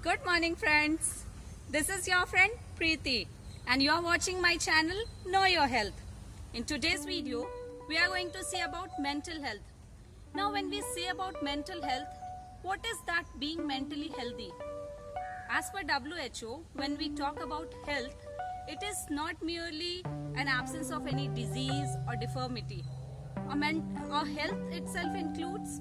Good morning friends. This is your friend Preeti and you are watching my channel Know Your Health. In today's video, we are going to see about mental health. Now when we say about mental health, what is that being mentally healthy? As per WHO, when we talk about health, it is not merely an absence of any disease or deformity. Our health itself includes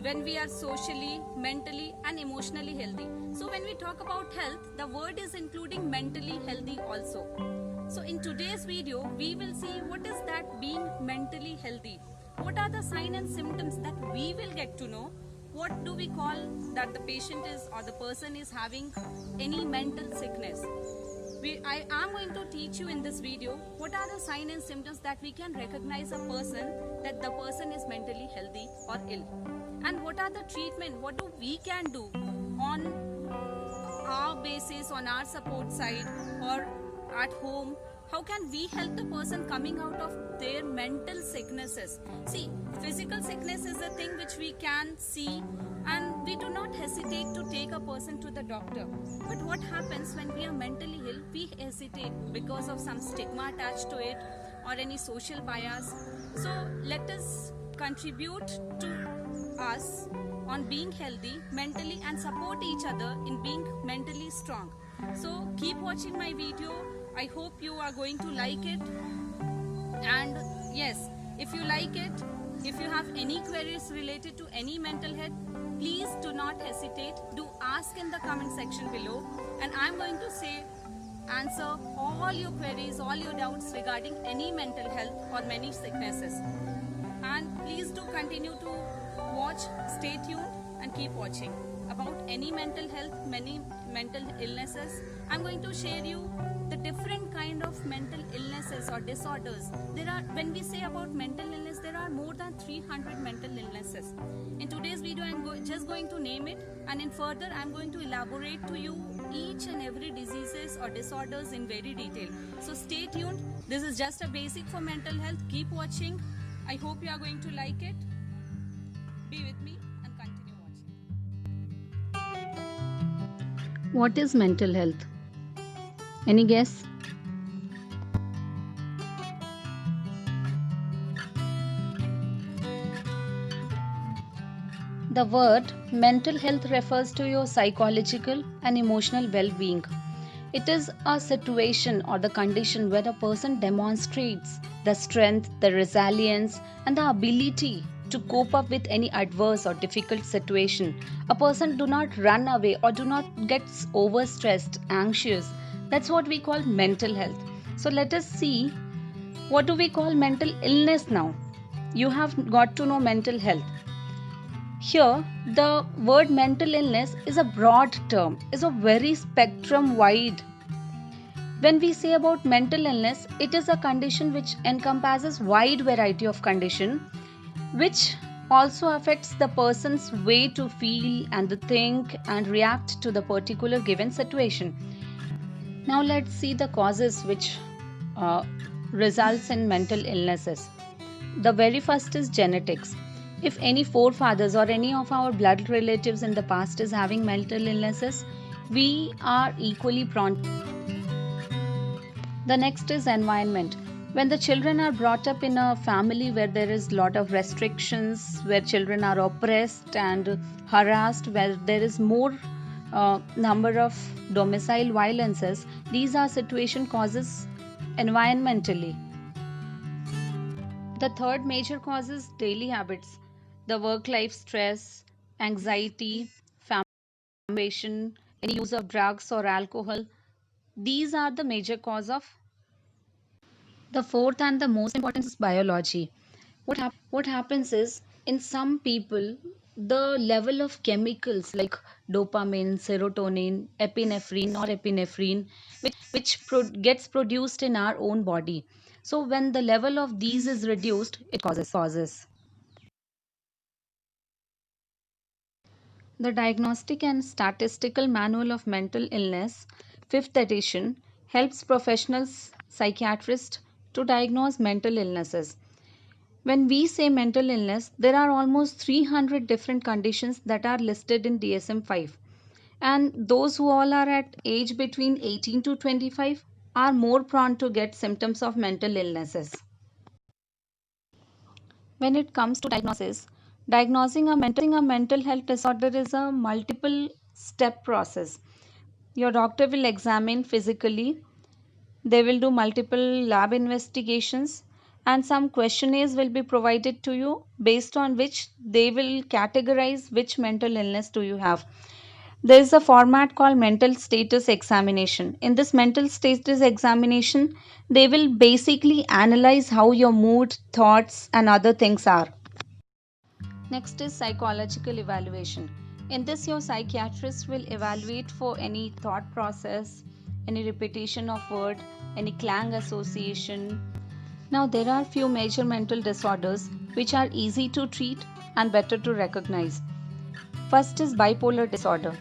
when we are socially, mentally and emotionally healthy. So when we talk about health, the word is including mentally healthy also. So in today's video, we will see what is that being mentally healthy. What are the signs and symptoms that we will get to know? What do we call that the patient is or the person is having any mental sickness? I am going to teach you in this video what are the signs and symptoms that we can recognize a person that the person is mentally healthy or ill. And what are the treatment, what do we can do on our basis, on our support side or at home. How can we help the person coming out of their mental sicknesses? See, physical sickness is a thing which we can see and we do not hesitate to take a person to the doctor. But what happens when we are mentally ill? We hesitate because of some stigma attached to it or any social bias. So let us contribute to us on being healthy mentally and support each other in being mentally strong. So keep watching my video. I hope you are going to like it. And yes, if you like it, if you have any queries related to any mental health, please do not hesitate. Do ask in the comment section below and I'm going to answer all your queries, all your doubts regarding any mental health or many sicknesses. And please do continue to watch, stay tuned and keep watching about any mental health, many mental illnesses. I'm going to share you the different kind of mental illnesses or disorders. When we say about mental illness, there are more than 300 mental illnesses. In today's video, I'm just going to name it, and in further, I'm going to elaborate to you each and every diseases or disorders in very detail. So stay tuned. This is just a basic for mental health. Keep watching. I hope you are going to like it. Be with me and continue watching. What is mental health? Any guess? The word mental health refers to your psychological and emotional well-being. It is a situation or the condition where a person demonstrates the strength, the resilience, and the ability to cope up with any adverse or difficult situation. A person do not run away or do not get overstressed, anxious. That's what we call mental health. So let us see what do we call mental illness now. You have got to know mental health. Here, the word mental illness is a broad term, is a very spectrum wide. When we say about mental illness, it is a condition which encompasses wide variety of condition, which also affects the person's way to feel and to think and react to the particular given situation. Now let's see the causes which results in mental illnesses. The very first is genetics. If any forefathers or any of our blood relatives in the past is having mental illnesses, we are equally prone. The next is environment. When the children are brought up in a family where there is a lot of restrictions, where children are oppressed and harassed, where there is more number of domicile violences, these are situation causes environmentally. The third major cause is daily habits. The work-life stress, anxiety, family, any use of drugs or alcohol. These are the major cause of. The fourth and the most important is biology. What happens is in some people the level of chemicals like dopamine, serotonin, epinephrine or epinephrine which gets produced in our own body. So when the level of these is reduced, it causes. The Diagnostic and Statistical Manual of Mental Illness, 5th edition, helps professionals, psychiatrists to diagnose mental illnesses. When we say mental illness, there are almost 300 different conditions that are listed in DSM-5. And those who all are at age between 18 to 25 are more prone to get symptoms of mental illnesses. When it comes to diagnosis, diagnosing a mental health disorder is a multiple step process. Your doctor will examine physically, they will do multiple lab investigations, and some questionnaires will be provided to you based on which they will categorize which mental illness do you have. There is a format called mental status examination. In this mental status examination, they will basically analyze how your mood, thoughts, and other things are. Next is psychological evaluation. In this, your psychiatrist will evaluate for any thought process, any repetition of word, any clang association. Now, there are few major mental disorders which are easy to treat and better to recognize. First is bipolar disorder.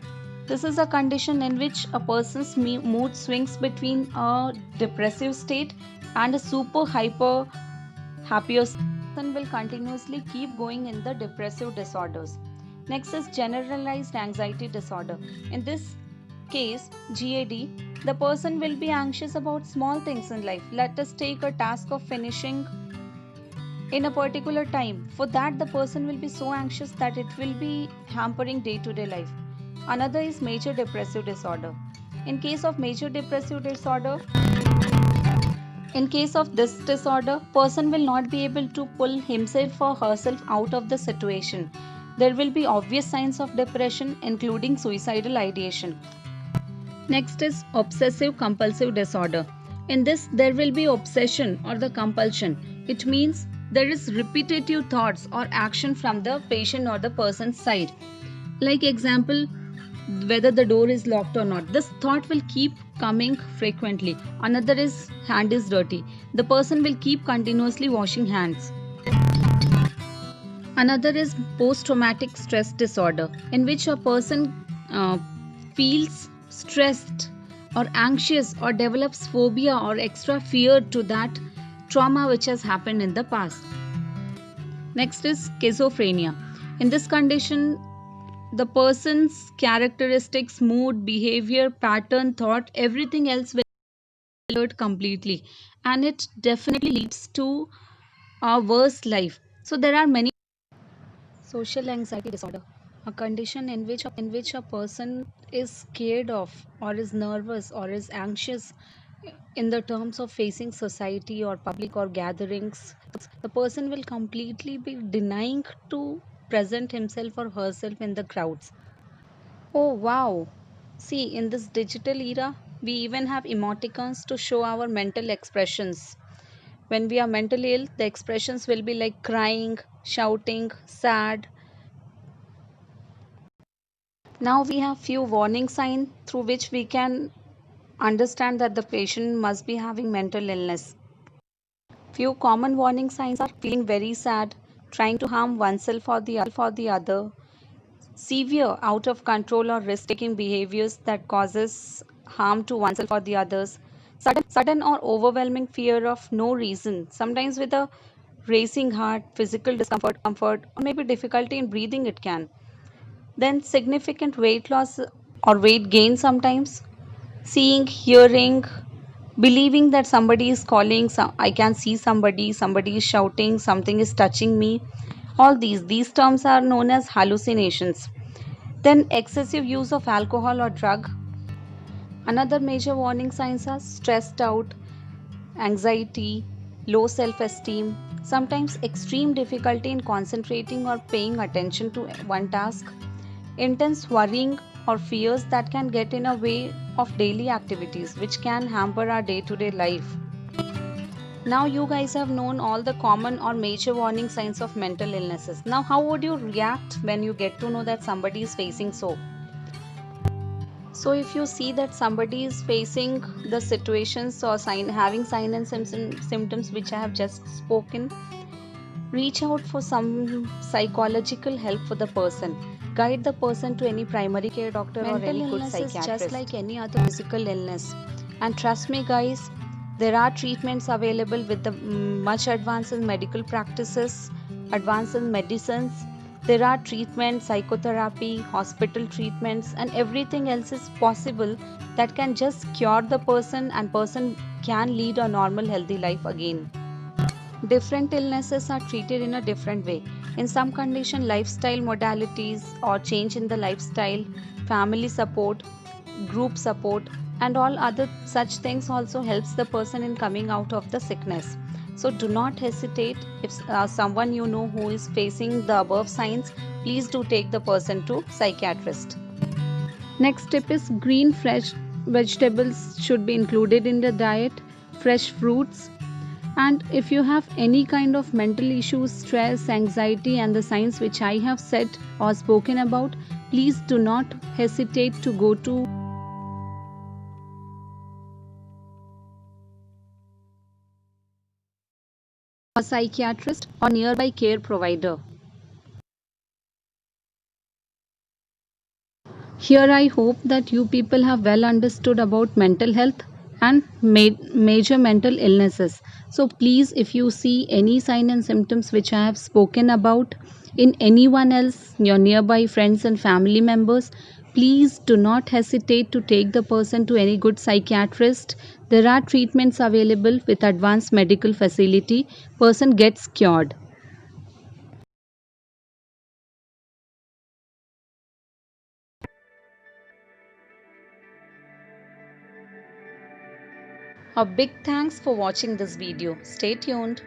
This is a condition in which a person's mood swings between a depressive state and a super hyper happier state. Person will continuously keep going in the depressive disorders. Next is generalized anxiety disorder. In this case, GAD, the person will be anxious about small things in life. Let us take a task of finishing in a particular time. For that, the person will be so anxious that it will be hampering day to day life. Another is major depressive disorder. In case of major depressive disorder, in case of this disorder, person will not be able to pull himself or herself out of the situation. There will be obvious signs of depression, including suicidal ideation. Next is obsessive compulsive disorder. In this, there will be obsession or the compulsion. It means there is repetitive thoughts or action from the patient or the person's side. Like example, whether the door is locked or not. This thought will keep coming frequently. Another is hand is dirty. The person will keep continuously washing hands. Another is post-traumatic stress disorder, in which a person feels stressed or anxious or develops phobia or extra fear to that trauma which has happened in the past. Next is schizophrenia. In this condition, the person's characteristics, mood, behavior, pattern, thought, everything else will alert completely, and it definitely leads to a worse life. So there are many. Social anxiety disorder, a condition in which a person is scared of or is nervous or is anxious in the terms of facing society or public or gatherings. The person will completely be denying to present himself or herself in the crowds. Oh wow! See, in this digital era, we even have emoticons to show our mental expressions. When we are mentally ill, the expressions will be like crying, shouting, sad. Now we have few warning signs through which we can understand that the patient must be having mental illness. Few common warning signs are feeling very sad, trying to harm oneself or the other, severe out of control or risk taking behaviors that causes harm to oneself or the others, sudden or overwhelming fear of no reason, sometimes with a racing heart, physical discomfort, or maybe difficulty in breathing it can. Then significant weight loss or weight gain sometimes, seeing, hearing, believing that somebody is calling, I can see somebody is shouting, something is touching me. All these terms are known as hallucinations. Then excessive use of alcohol or drug. Another major warning signs are stressed out, anxiety, low self-esteem, sometimes extreme difficulty in concentrating or paying attention to one task, intense worrying or fears that can get in a way of daily activities which can hamper our day-to-day life. Now you guys have known all the common or major warning signs of mental illnesses. Now how would you react when you get to know that somebody is facing so? So if you see that somebody is facing the situations or having sign and symptoms which I have just spoken, reach out for some psychological help for the person. Guide the person to any primary care doctor or any good psychiatrist. Mental illness is just like any other physical illness. And trust me guys, there are treatments available with the much advanced in medical practices, advanced in medicines. There are treatments, psychotherapy, hospital treatments, and everything else is possible that can just cure the person, and person can lead a normal healthy life again. Different illnesses are treated in a different way. In some condition, lifestyle modalities or change in the lifestyle, family support, group support, and all other such things also helps the person in coming out of the sickness. So do not hesitate. If someone you know who is facing the above signs, please do take the person to psychiatrist. Next tip is green fresh vegetables should be included in the diet, fresh fruits. And if you have any kind of mental issues, stress, anxiety, and the signs which I have said or spoken about, please do not hesitate to go to a psychiatrist or nearby care provider. Here, I hope that you people have well understood about mental health and major mental illnesses. So, please, if you see any sign and symptoms which I have spoken about in anyone else, your nearby friends and family members, please do not hesitate to take the person to any good psychiatrist. There are treatments available with advanced medical facility. Person gets cured. A big thanks for watching this video. Stay tuned.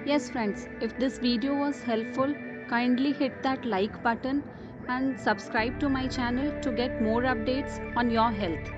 Yes friends, if this video was helpful, kindly hit that like button and subscribe to my channel to get more updates on your health.